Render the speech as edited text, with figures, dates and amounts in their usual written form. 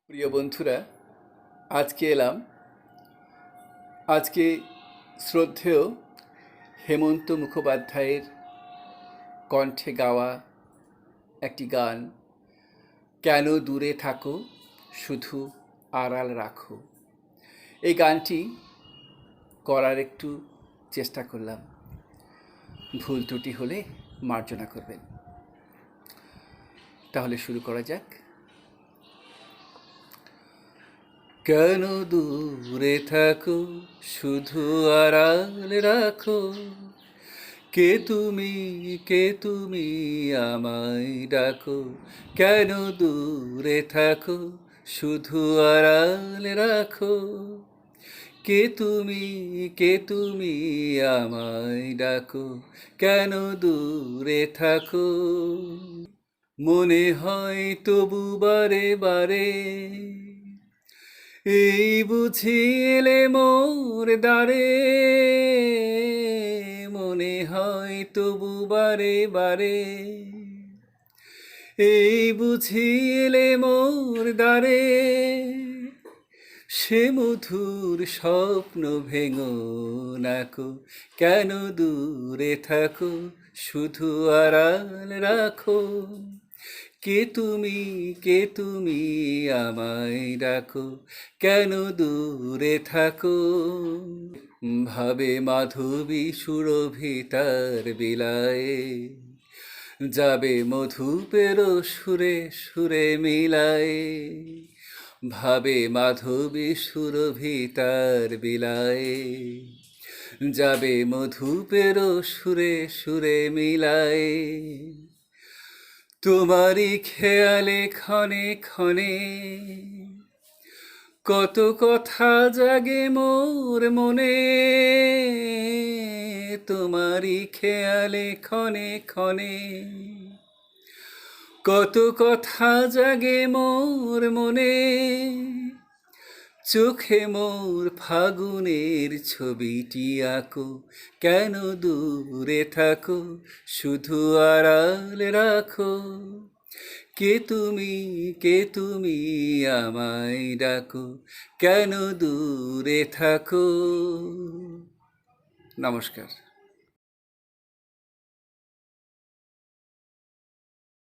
প্রিয় বন্ধুরা, আজকে এলাম আজকে শ্রদ্ধেয় হেমন্ত মুখোপাধ্যায়ের কণ্ঠে গাওয়া একটি গান, কেন দূরে থাকো শুধু আড়াল রাখো। এই গানটি করার একটু চেষ্টা করলাম, ভুল ত্রুটি হলে মার্জনা করবেন। তাহলে শুরু করা যাক। কেন দূরে থাকো শুধু আড়াল রাখো, কে তুমি আমায় ডাকো। কেন দূরে থাকো শুধু আড়াল রাখো, কে তুমি আমায় ডাকো। কেন দূরে থাকো, মনে হয় তবু বারে বারে, এই বুঝি এলে মোর দ্বারে। মনে হয় তবু বারে বারে, এই বুঝি এলে মোর দ্বারে। সে মধুর স্বপ্ন ভেঙো নাকো, কেন দূরে থাকো শুধু আড়াল রাখো। কে তুমি আমায় ডাকো, কেন দূরে থাকো। ভাবে মাধবী সুরভিতার বিলায়ে, যাবে মধুপের সুরে সুরে মিলায়ে। ভাবে মাধবী সুরভিতার বিলায়ে, যাবে মধুপের সুরে সুরে মিলায়ে। তোমারই খেয়ালে ক্ষণে ক্ষণে, কত কথা জাগে মোর মনে। তোমারই খেয়ালে ক্ষণে ক্ষণে, কত কথা জাগে মোর মনে। চোখে মোর ফাগুনের ছবিটি আঁকো, কেন দূরে থাকো শুধু আড়াল রাখো। কে তুমি আমায় ডাকো, কেন দূরে থাকো। নমস্কার।